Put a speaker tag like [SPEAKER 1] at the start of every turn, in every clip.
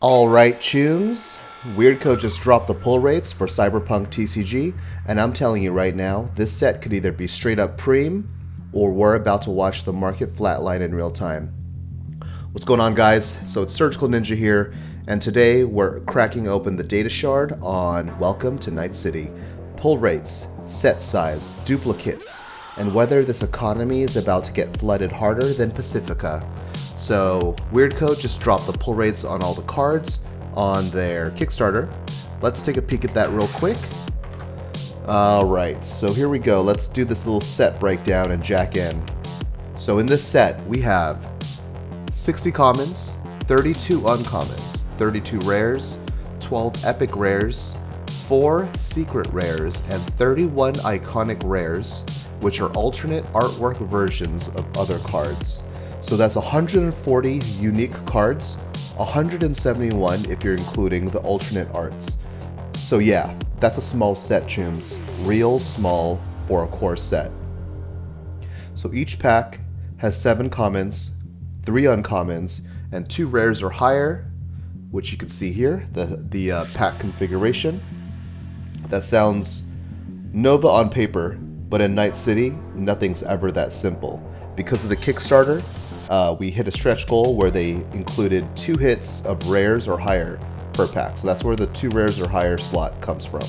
[SPEAKER 1] Alright, chooms. Weirdco just dropped the pull rates for Cyberpunk TCG, and I'm telling you right now, this set could either be straight up preem, or we're about to watch the market flatline in real time. What's going on, guys? So it's Surgical Ninja here, and today we're cracking open the data shard on Welcome to Night City. Pull rates, set size, duplicates, and whether this economy is about to get flooded harder than Pacifica. So Weirdco just dropped the pull rates on all the cards on their Kickstarter. Let's take a peek at that real quick. Alright, so here we go. Let's do this little set breakdown and jack in. So in this set, we have 60 commons, 32 uncommons, 32 rares, 12 epic rares, 4 secret rares, and 31 iconic rares, which are alternate artwork versions of other cards. So that's 140 unique cards, 171 if you're including the alternate arts. So yeah, that's a small set, chooms. Real small for a core set. So each pack has 7 commons, 3 uncommons, and 2 rares or higher, which you can see here, the pack configuration. That sounds Nova on paper, but in Night City, nothing's ever that simple. Because of the Kickstarter, we hit a stretch goal where they included 2 hits of rares or higher per pack. So that's where the 2 rares or higher slot comes from.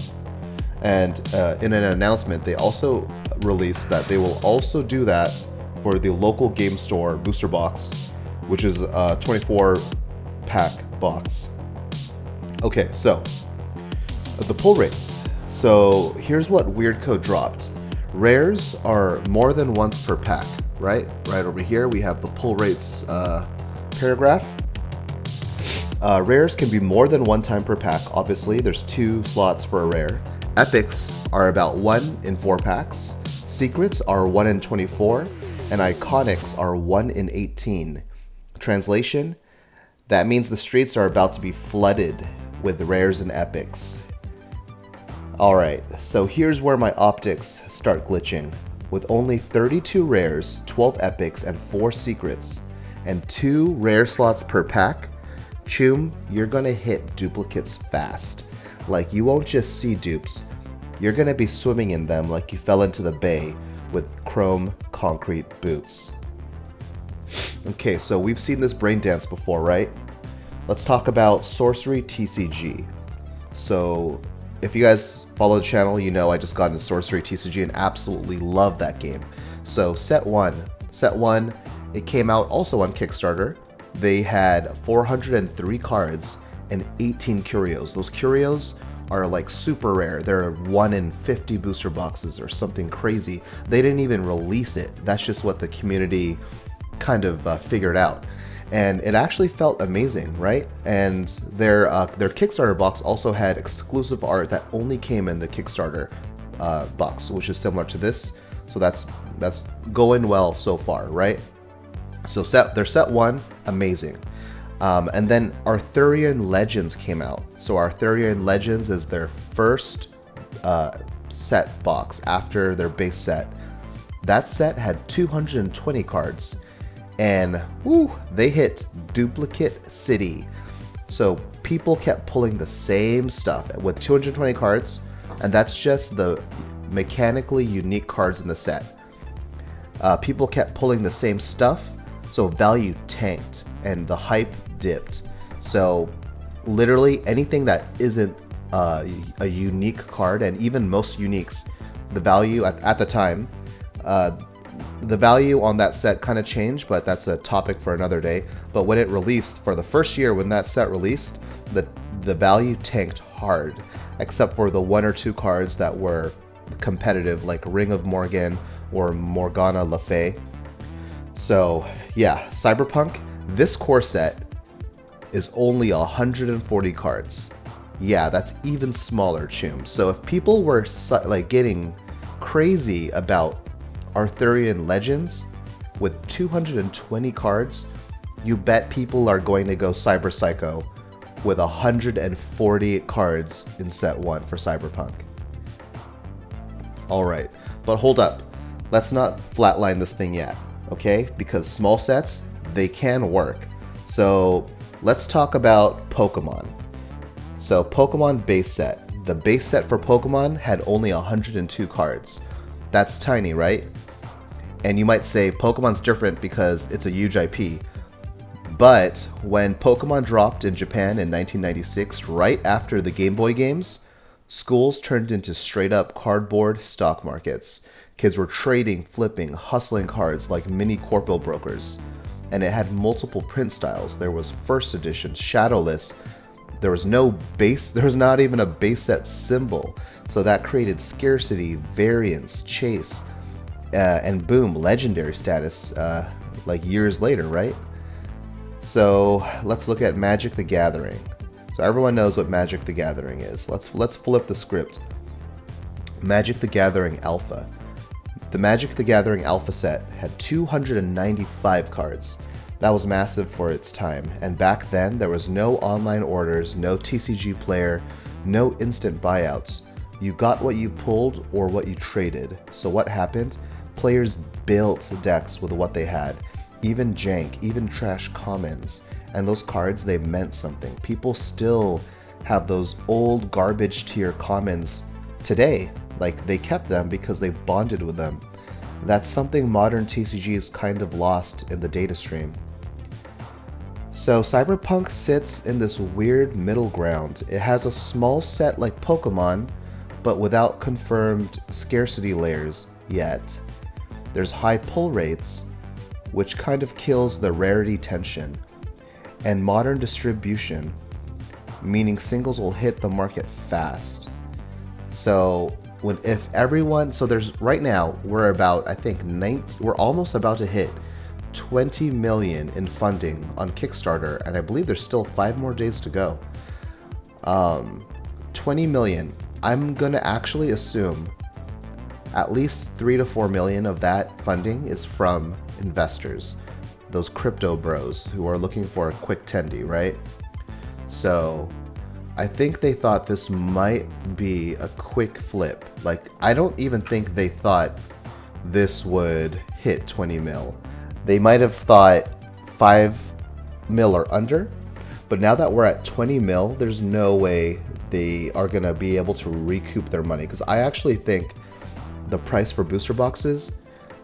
[SPEAKER 1] And in an announcement, they also released that they will also do that for the local game store booster box, which is a 24 pack box. Okay, so the pull rates. So here's what Weirdco dropped. Rares are more than once per pack. Right over here we have the pull rates paragraph. Rares can be more than 1 time per pack. Obviously, there's 2 slots for a rare. Epics are about 1 in 4 packs. Secrets are 1 in 24, and iconics are 1 in 18. Translation: that means the streets are about to be flooded with rares and epics. Alright, so here's where my optics start glitching. With only 32 rares, 12 epics, and 4 secrets, and 2 rare slots per pack, choom, you're gonna hit duplicates fast. Like, you won't just see dupes, you're gonna be swimming in them like you fell into the bay with chrome concrete boots. Okay, so we've seen this brain dance before, right? Let's talk about Sorcery TCG. So if you guys follow the channel, you know I just got into Sorcery TCG and absolutely love that game. So set one, it came out also on Kickstarter. They had 403 cards and 18 curios. Those curios are like super rare. They're 1 in 50 booster boxes or something crazy. They didn't even release it. That's just what the community kind of figured out. And it actually felt amazing, right? And their Kickstarter box also had exclusive art that only came in the Kickstarter box, which is similar to this. So that's going well so far, right? So their set 1, amazing. And then Arthurian Legends came out. So Arthurian Legends is their first set box after their base set. That set had 220 cards. And whoo, they hit duplicate city. So people kept pulling the same stuff with 220 cards, and that's just the mechanically unique cards in the set. People kept pulling the same stuff, so value tanked and the hype dipped. So literally anything that isn't a unique card, and even most uniques, the value at the time, the value on that set kind of changed, but that's a topic for another day. But when it released, for the first year when that set released, the value tanked hard, except for the 1 or 2 cards that were competitive, like Ring of Morgan or Morgana Le Fay. So yeah, Cyberpunk, this core set is only 140 cards. Yeah, that's even smaller, choom. So if people were like getting crazy about Arthurian Legends with 220 cards, you bet people are going to go Cyber Psycho with 140 cards in set 1 for Cyberpunk. Alright, but hold up. Let's not flatline this thing yet, okay? Because small sets, they can work. So let's talk about Pokemon. So Pokemon base set. The base set for Pokemon had only 102 cards. That's tiny, right? And you might say Pokemon's different because it's a huge IP. But when Pokemon dropped in Japan in 1996, right after the Game Boy games, schools turned into straight up cardboard stock markets. Kids were trading, flipping, hustling cards like mini corpo brokers. And it had multiple print styles. There was first edition, shadowless. There was not even a base set symbol. So that created scarcity, variance, chase, and boom, legendary status like years later, right? So let's look at Magic the Gathering. So everyone knows what Magic the Gathering is. Let's flip the script. Magic the Gathering Alpha. The Magic the Gathering Alpha set had 295 cards. That was massive for its time, and back then there was no online orders, no TCG player, no instant buyouts. You got what you pulled or what you traded. So what happened? Players built decks with what they had, even jank, even trash commons, and those cards, they meant something. People still have those old garbage tier commons today. Like, they kept them because they bonded with them. That's something modern TCGs kind of lost in the data stream. So Cyberpunk sits in this weird middle ground. It has a small set like Pokemon, but without confirmed scarcity layers yet. There's high pull rates, which kind of kills the rarity tension, and modern distribution, meaning singles will hit the market fast. So there's right now we're about, I think, we're almost about to hit 20 million in funding on Kickstarter, and I believe there's still 5 more days to go. 20 million. I'm gonna actually assume at least 3 to 4 million of that funding is from investors, those crypto bros who are looking for a quick tendy, right? So I think they thought this might be a quick flip. Like, I don't even think they thought this would hit 20 mil. They might have thought 5 mil or under, but now that we're at 20 mil, there's no way they are going to be able to recoup their money. Because I actually think the price for booster boxes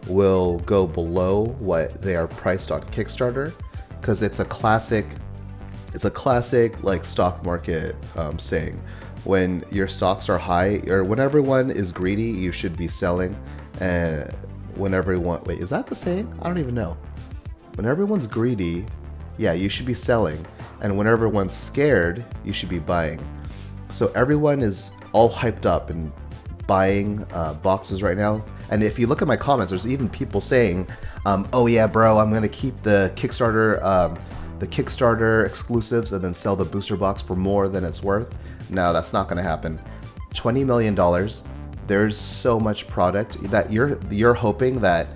[SPEAKER 1] will go below what they are priced on Kickstarter, because it's a classic like stock market saying. When your stocks are high, or when everyone is greedy, you should be selling, and when everyone, wait, is that the saying? I don't even know. When everyone's greedy, yeah, you should be selling, and when everyone's scared, you should be buying. So everyone is all hyped up and buying boxes right now. And if you look at my comments, there's even people saying, oh yeah, bro, I'm gonna keep the Kickstarter exclusives and then sell the booster box for more than it's worth. No, that's not gonna happen. $20 million. There's so much product that you're hoping that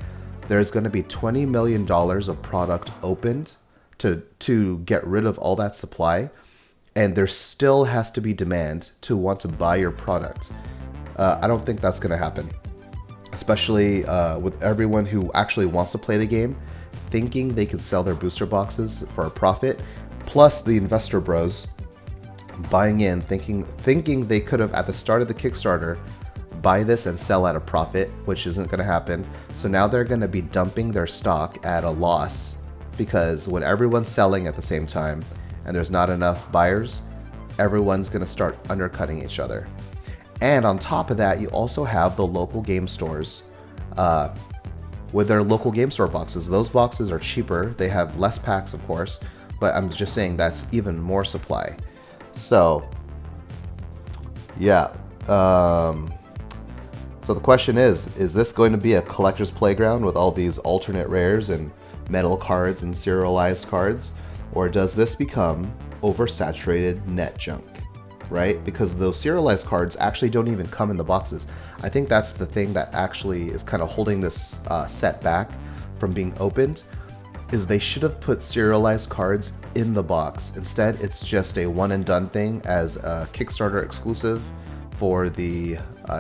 [SPEAKER 1] there's going to be $20 million of product opened to get rid of all that supply, and there still has to be demand to want to buy your product. I don't think that's going to happen, especially with everyone who actually wants to play the game thinking they could sell their booster boxes for a profit, plus the investor bros buying in thinking they could have at the start of the Kickstarter buy this and sell at a profit, which isn't going to happen. So now they're going to be dumping their stock at a loss, because when everyone's selling at the same time and there's not enough buyers, everyone's going to start undercutting each other. And on top of that, you also have the local game stores with their local game store boxes. Those boxes are cheaper. They have less packs, of course, but I'm just saying that's even more supply. So yeah. So the question is this going to be a collector's playground with all these alternate rares and metal cards and serialized cards? Or does this become oversaturated net junk, right? Because those serialized cards actually don't even come in the boxes. I think that's the thing that actually is kind of holding this set back from being opened, is they should have put serialized cards in the box. Instead, it's just a one and done thing as a Kickstarter exclusive for the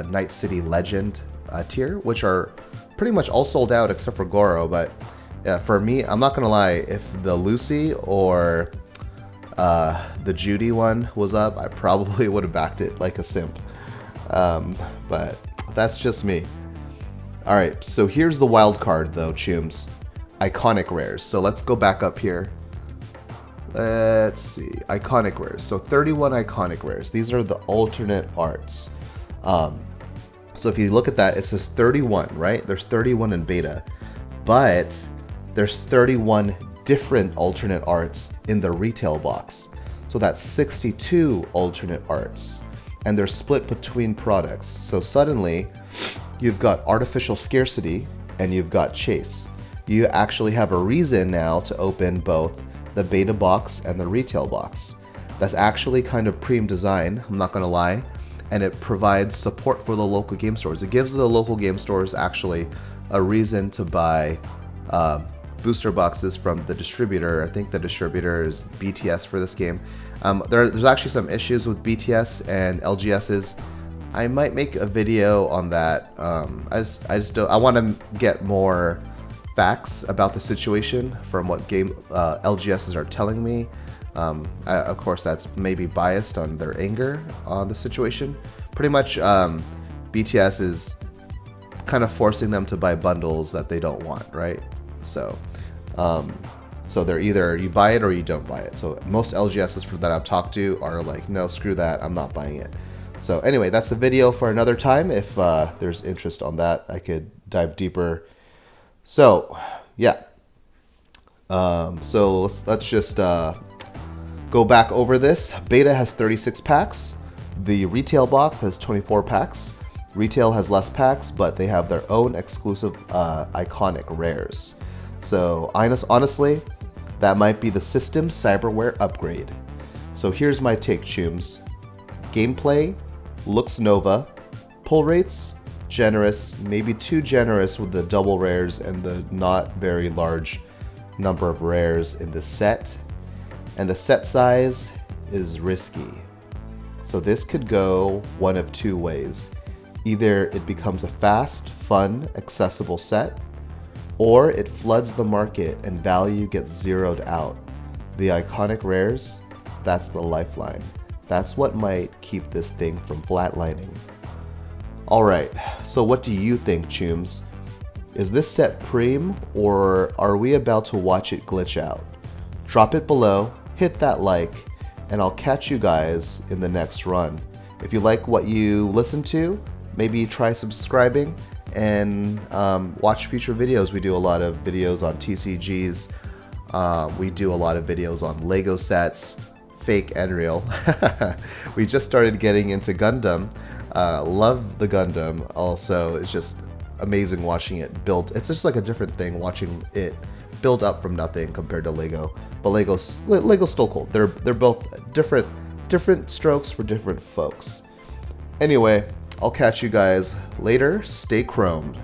[SPEAKER 1] Night City Legend tier, which are pretty much all sold out except for Goro. But yeah, for me, I'm not gonna lie, if the Lucy or the Judy one was up, I probably would have backed it like a simp. But that's just me. All right, so here's the wild card though, chooms. Iconic rares. So let's go back up here. Let's see, iconic rares. So 31 iconic rares. These are the alternate arts. So if you look at that, it says 31, right? There's 31 in beta, but there's 31 different alternate arts in the retail box. So that's 62 alternate arts, and they're split between products. So suddenly you've got artificial scarcity and you've got chase. You actually have a reason now to open both the beta box and the retail box. That's actually kind of preem design, I'm not gonna lie, and it provides support for the local game stores. It gives the local game stores actually a reason to buy booster boxes from the distributor. I think the distributor is BTS for this game. There's actually some issues with BTS and LGSs. I might make a video on that. I want to get more facts about the situation from what LGSs are telling me. Of course, that's maybe biased on their anger on the situation. Pretty much, BTS is kind of forcing them to buy bundles that they don't want, right? So they're either you buy it or you don't buy it. So most LGSs that I've talked to are like, no, screw that, I'm not buying it. So anyway, that's a video for another time. If there's interest on that, I could dive deeper. So yeah. So let's just go back over this. Beta has 36 packs. The retail box has 24 packs. Retail has less packs, but they have their own exclusive iconic rares. So honestly, that might be the system cyberware upgrade. So here's my take, chooms. Gameplay looks Nova. Pull rates, generous, maybe too generous with the double rares and the not very large number of rares in the set. And the set size is risky. So this could go one of two ways. Either it becomes a fast, fun, accessible set, or it floods the market and value gets zeroed out. The iconic rares, that's the lifeline. That's what might keep this thing from flatlining. Alright, so what do you think, chooms? Is this set preem, or are we about to watch it glitch out? Drop it below, hit that like, and I'll catch you guys in the next run. If you like what you listen to, maybe try subscribing and watch future videos. We do a lot of videos on TCGs. We do a lot of videos on Lego sets, fake and real. We just started getting into Gundam. Love the Gundam. Also, it's just amazing watching it build. It's just like a different thing watching it build up from nothing compared to Lego. But Lego's still cool. They're both different strokes for different folks. Anyway, I'll catch you guys later. Stay chromed.